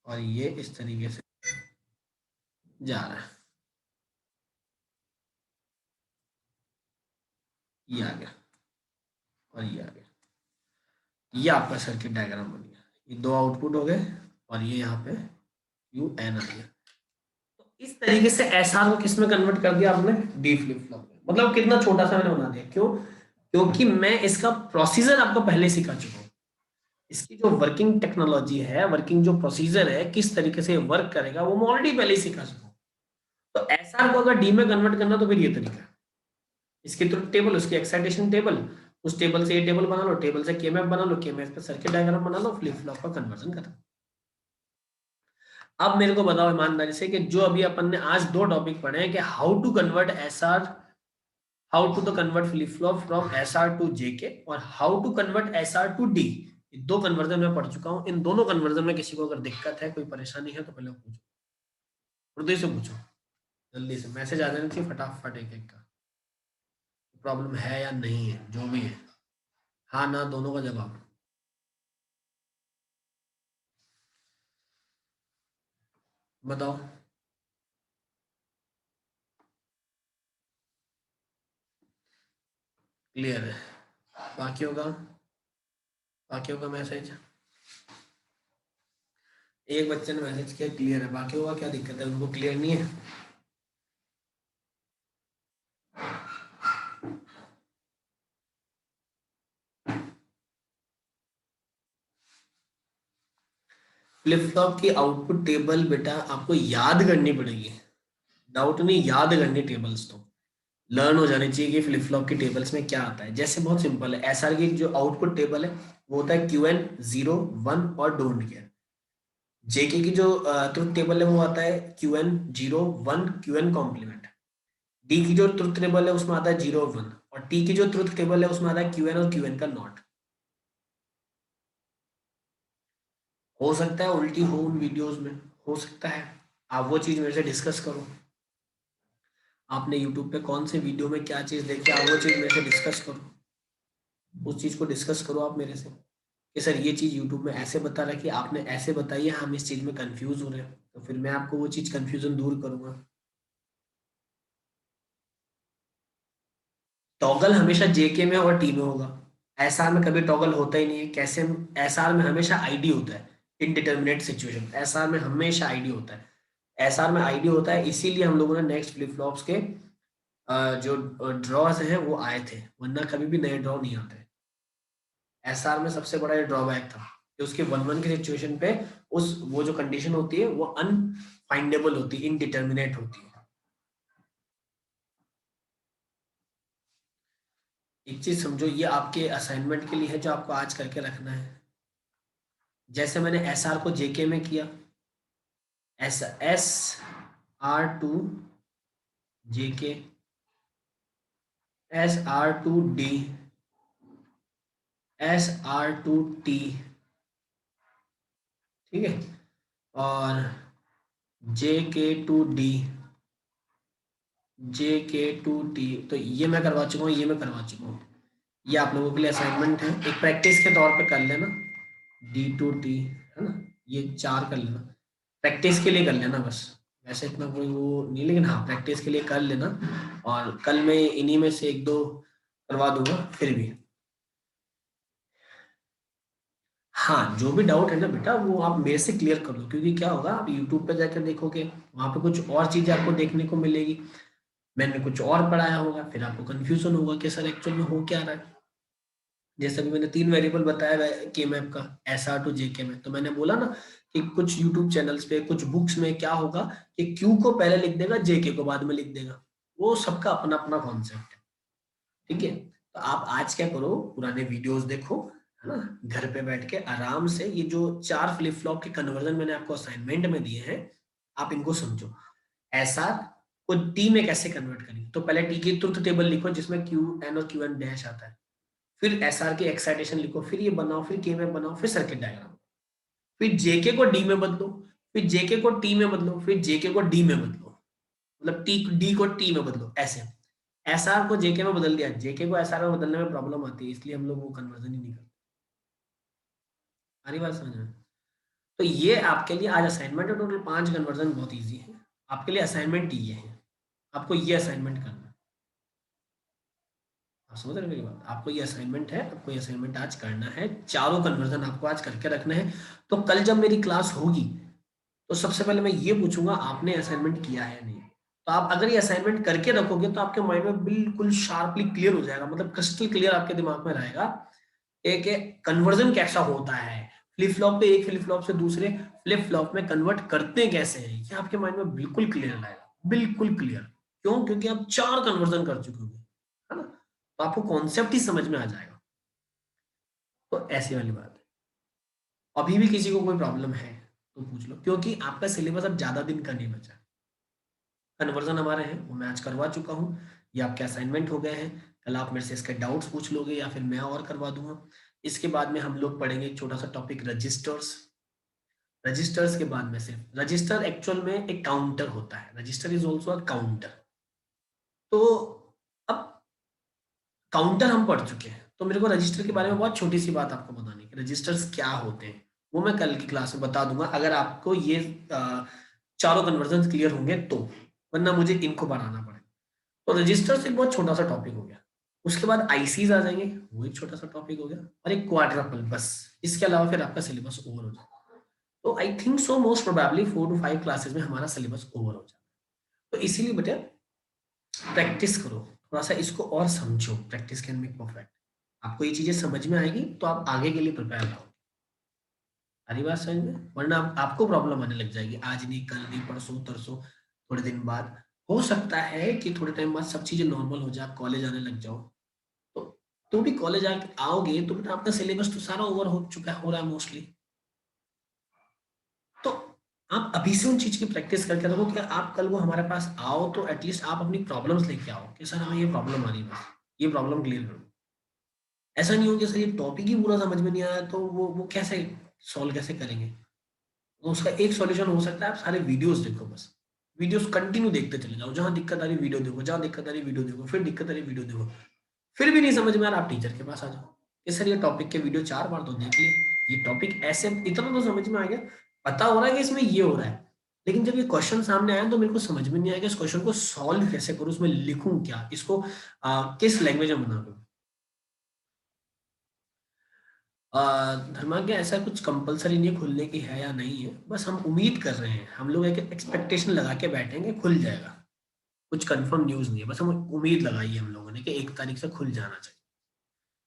Speaker 1: और ये इस तरीके से जा रहा है, ये आ गया और ये आ गया, ये आपका सर्किट डायग्राम बन गया। ये दो आउटपुट हो गए और ये यहाँ पे यू एन आ गया। तो इस तरीके से एस आर को किस में कन्वर्ट कर दिया आपने, डी फ्लिप फ्लॉप में। मतलब कितना छोटा सा मैंने बना दिया, क्यों, क्योंकि मैं इसका प्रोसीजर आपको पहले सिखा चुका हूँ। इसकी जो वर्किंग टेक्नोलॉजी है, वर्किंग जो प्रोसीजर है, किस तरीके से वर्क करेगा, वो मैं ऑलरेडी पहले ही सिखा चुका हूँ। तो एसआर को अगर डी में कन्वर्ट करना तो फिर ये तरीका है, इसकी ट्रुथ टेबल, उसकी एक्साइटेशन टेबल, उस टेबल से ये टेबल बना लो, टेबल से केएमएफ बना लो, केएमएफ पे सर्किट डायग्राम बना लो, फ्लिप फ्लॉप का कन्वर्जन करो। अब मेरे को बताओ ईमानदारी से कि जो अभी अपन ने आज दो टॉपिक पढ़े हैं कि how to convert SR, how to convert flip flop from SR to JK, और how to convert SR to D, दो कन्वर्जन में पढ़ चुका हूं। इन दोनों कन्वर्जन में किसी को अगर दिक्कत है, कोई परेशानी है, तो पहले पूछो, हृदय से पूछो, जल्दी से मैसेज आ जाना चाहिए फटाफट एक एक का, प्रॉब्लम है या नहीं है, जो भी है, हाँ ना दोनों का जवाब। बताओ, क्लियर है? बाकियों का मैसेज, एक बच्चे ने मैसेज किया क्लियर है, बाकियों का क्या दिक्कत है, उनको क्लियर नहीं है? फ्लिप फ्लॉप की आउटपुट टेबल बेटा आपको याद करनी पड़ेगी, डाउट नहीं, याद करनी टेबल्स तो लर्न हो जानी चाहिए कि फ्लिप फ्लॉप की टेबल्स में क्या आता है। जैसे बहुत सिंपल है, एसआर की जो आउटपुट टेबल है वो होता है क्यू एन 0 1 और डोंट केयर। जेके की जो ट्रुथ टेबल है वो आता है क्यूएन 0 1 क्यूएन कॉम्प्लीमेंट। डी की जो ट्रुथ टेबल है उसमें आता है 0 1, और टी की जो ट्रुथ टेबल है उसमें आता है क्यूएन और क्यूएन का नॉट। हो सकता है उल्टी हो उन वीडियोस में, हो सकता है। आप वो चीज मेरे से डिस्कस करो। आपने यूट्यूब पे कौन से वीडियो में क्या चीज देखी, आप वो चीज मेरे से डिस्कस करो। उस चीज को डिस्कस करो आप मेरे से कि सर ये चीज यूट्यूब में ऐसे बता रहा है कि आपने ऐसे बताई है, हम इस चीज में कंफ्यूज हो रहे हैं, तो फिर मैं आपको वो चीज कंफ्यूजन दूर करूंगा। टॉगल हमेशा जेके में और टी में होगा। एसआर में कभी टॉगल होता ही नहीं है। कैसे? एसआर में हमेशा आईडी होता है। इनडिटर्मिनेट सिचुएशन एसआर में हमेशा आईडी होता है। एसआर में आईडी होता है, इसीलिए हम लोगों ने नेक्स्ट फ्लिप फ्लॉप्स के जो ड्रॉज हैं वो आए थे, वरना कभी भी नए ड्रॉ नहीं आते। एसआर में सबसे बड़ा ये ड्रॉबैक था कि उसके 1 1 की सिचुएशन पे उस वो जो कंडीशन होती है वो अनफाइंडेबल होती है, इनडिटर्मिनेट होती है। एक चीज समझो, ये आपके असाइनमेंट के लिए है जो आपको आज करके रखना है। जैसे मैंने एसआर को जेके में किया, एस आर 2 जेके, SR2 D, SR2 T, ठीक है, और JK2D, JK2T। तो ये मैं करवा चुका हूँ, ये मैं करवा चुका हूँ। ये आप लोगों के लिए असाइनमेंट है, एक प्रैक्टिस के तौर पे कर लेना। D2T, है ना, ये 4 कर लेना, प्रैक्टिस के लिए कर लेना बस। वैसे इतना कोई वो नहीं, लेकिन हाँ प्रैक्टिस के लिए कर लेना। और कल मैं इन्हीं में से एक दो करवा दूंगा फिर भी। हाँ, जो भी डाउट है ना बेटा वो आप मेरे से क्लियर कर लो, क्योंकि क्या होगा, आप यूट्यूब पे जाकर देखोगे, वहां पे कुछ और चीजें आपको देखने को मिलेगी, मैंने कुछ और पढ़ाया होगा, फिर आपको कंफ्यूजन होगा कि सर एक्चुअल में हो क्या रहा है। जैसे अभी मैंने 3 वेरिएबल बताया के मैप का, SR2 JK में, तो मैंने बोला ना कि कुछ यूट्यूब चैनल्स पे, कुछ बुक्स में क्या होगा कि क्यू को पहले लिख देगा, जेके को बाद में लिख देगा। वो सबका अपना अपना कॉन्सेप्ट है, ठीक है। तो आप आज क्या करो, पुराने वीडियोस देखो, है ना, घर पे बैठ के आराम से ये जो 4 फ्लिप फ्लॉप के कन्वर्जन मैंने आपको असाइनमेंट में दिए हैं, आप इनको समझो। एसआर को टी में कैसे कन्वर्ट करेंगे, तो पहले टी की ट्रुथ टेबल लिखो जिसमें क्यू एन और क्यू एन डैश आता है, फिर एसआर की एक्साइटेशन लिखो, फिर ये बनाओ, फिर के में बनाओ, फिर सर्किट डायग्राम, फिर जेके को डी में बदलो, फिर जेके को टी में बदलो, फिर जेके को डी में बदलो, मतलब टी डी को टी में बदलो, ऐसे। एसआर को जेके में बदल दिया, जेके को एसआर में बदलने में प्रॉब्लम आती है, इसलिए हम लोग वो कन्वर्जन ही नहीं करते। सारी बात समझ में? तो ये आपके लिए आज असाइनमेंट है, टोटल 5 कन्वर्जन, बहुत इजी है। आपके लिए असाइनमेंट ये है, आपको ये असाइनमेंट करना है। आप समझ रहे हैं मेरी बात? आपको ये असाइनमेंट है, आपको ये असाइनमेंट आज करना है, चारों कन्वर्जन आपको आज करके रखना है। तो कल जब मेरी क्लास होगी तो सबसे पहले मैं ये पूछूंगा आपने असाइनमेंट किया है या नहीं। तो आप अगर ये असाइनमेंट करके रखोगे तो आपके माइंड में बिल्कुल शार्पली क्लियर हो जाएगा, मतलब क्रिस्टल क्लियर आपके दिमाग में रहेगा एक कन्वर्जन कैसा होता है, फ्लिप फ्लॉप पे एक फ्लिप फ्लॉप से दूसरे फ्लिप फ्लॉप में कन्वर्ट करते कैसे हैं, ये आपके माइंड में बिल्कुल क्लियर आएगा, बिल्कुल क्लियर। क्यों? क्योंकि आप 4 कन्वर्जन कर चुके होंगे, है ना, तो आपको कॉन्सेप्ट ही समझ में आ जाएगा। तो ऐसी वाली बात है। अभी भी किसी को कोई प्रॉब्लम है तो पूछ लो, क्योंकि आपका सिलेबस अब ज्यादा दिन का नहीं बचा। कन्वर्जन हमारे हैं वो मैं आज करवा चुका हूँ, ये आपके असाइनमेंट हो गए हैं। कल आप मेरे से इसके डाउट्स पूछ लोगे या फिर मैं और करवा दूंगा। इसके बाद में हम लोग पढ़ेंगे एक छोटा सा टॉपिक, रजिस्टर्स। रजिस्टर्स के बाद में सिर्फ रजिस्टर एक्चुअल में एक काउंटर होता है, register is also a counter. तो अब काउंटर हम पढ़ चुके हैं, तो मेरे को रजिस्टर के बारे में बहुत छोटी सी बात आपको बतानी है कि रजिस्टर्स क्या होते हैं, वो मैं कल की क्लास में बता दूंगा, अगर आपको ये चारों कन्वर्जन क्लियर होंगे तो, वरना मुझे इनको बनाना पड़ेगा। तो रजिस्टर्स एक बहुत छोटा सा टॉपिक हो गया। उसके बाद आईसीज आ जाएंगे, वो एक छोटा सा टॉपिक हो गया, और एक क्वाड्रपल, बस। इसके अलावा फिर आपका सिलेबस ओवर हो जाएगा। तो I think so most probably 4 to 5 classes में हमारा सिलेबस ओवर हो जाएगा। तो इसीलिए बेटा प्रैक्टिस करो, थोड़ा सा इसको और समझो, प्रैक्टिस कैन मेक परफेक्ट। आपको ये चीजें समझ में आएगी तो आप आगे के लिए प्रिपेयर रहोगे। सारी बात समझ में? वरना आपको प्रॉब्लम आने लग जाएगी, आज नहीं, कल नहीं, परसों तरसों, थोड़े दिन बाद। हो सकता है कि थोड़े टाइम बाद सब चीजें नॉर्मल हो जाए, कॉलेज आने लग जाओ, तो तुम भी कॉलेज आओगे तो बेटा आपका सिलेबस तो सारा ओवर हो चुका है, हो रहा है मोस्टली। तो आप अभी से उन चीज की प्रैक्टिस करके रखो कि आप कल को हमारे पास आओ तो एटलीस्ट आप अपनी प्रॉब्लम्स लेके आओ कि सर हमें ये प्रॉब्लम आ रही है, बस ये प्रॉब्लम क्लियर करो। ऐसा नहीं हो कि सर ये टॉपिक ही पूरा समझ में नहीं आया तो वो कैसे सॉल्व कैसे करेंगे। तो उसका एक सॉल्यूशन हो सकता है, आप सारे वीडियोस देखो, बस वीडियोस कंटिन्यू देखते चले जाओ, जहां दिक्कत आ रही वीडियो देखो, जहां दिक्कत आ रही वीडियो देखो, फिर दिक्कत आ रही वीडियो देखो। फिर भी नहीं समझ में आ रहा, आप टीचर के पास आ जाओ कि सर ये टॉपिक के वीडियो 4 बार तो देख लिए, ये टॉपिक ऐसे इतना तो समझ में आ गया, पता हो रहा है कि इसमें ये हो रहा है, लेकिन जब ये क्वेश्चन सामने आया तो मेरे को समझ में नहीं आया कि इस क्वेश्चन को सॉल्व कैसे करूं, उसमें लिखूं क्या, इसको किस लैंग्वेज में बना दूं। धर्माज्ञा ऐसा कुछ कंपलसरी नहीं खुलने की है या नहीं है, बस हम उम्मीद कर रहे हैं, हम लोग एक एक्सपेक्टेशन लगा के बैठेंगे खुल जाएगा। कुछ कंफर्म न्यूज़ नहीं है, बस हम उम्मीद लगाई है हम लोगों ने कि 1 तारीख से खुल जाना चाहिए,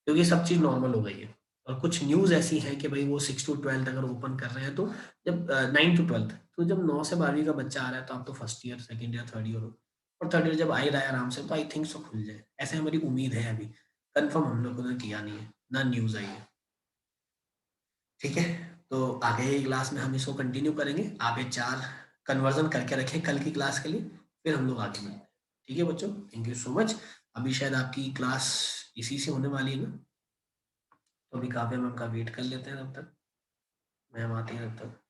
Speaker 1: क्योंकि सब चीज़ नॉर्मल हो गई है। और कुछ न्यूज़ ऐसी हैं कि भाई वो 6 to 12 अगर ओपन कर रहे हैं तो जब 9 to 12, तो जब 9 से 12वीं का बच्चा आ रहा है तो आप तो first year second year third year हो, और थर्ड ईयर जब आ ही रहा है आराम से, तो आई थिंक सो खुल जाए, ऐसे हमारी उम्मीद है। अभी कंफर्म हम लोगों ने किया नहीं है, ना न्यूज़ आई है। ठीक है, तो आगे की क्लास में हम इसको कंटिन्यू करेंगे, आप ये 4 कन्वर्जन करके रखें कल की क्लास के लिए, फिर हम लोग आगे मिलते हैं। ठीक है बच्चों, थैंक यू सो मच। अभी शायद आपकी क्लास इसी से होने वाली है ना, तो अभी काव्या मैम का वेट कर लेते हैं तब तक, मैम आती है तब तक।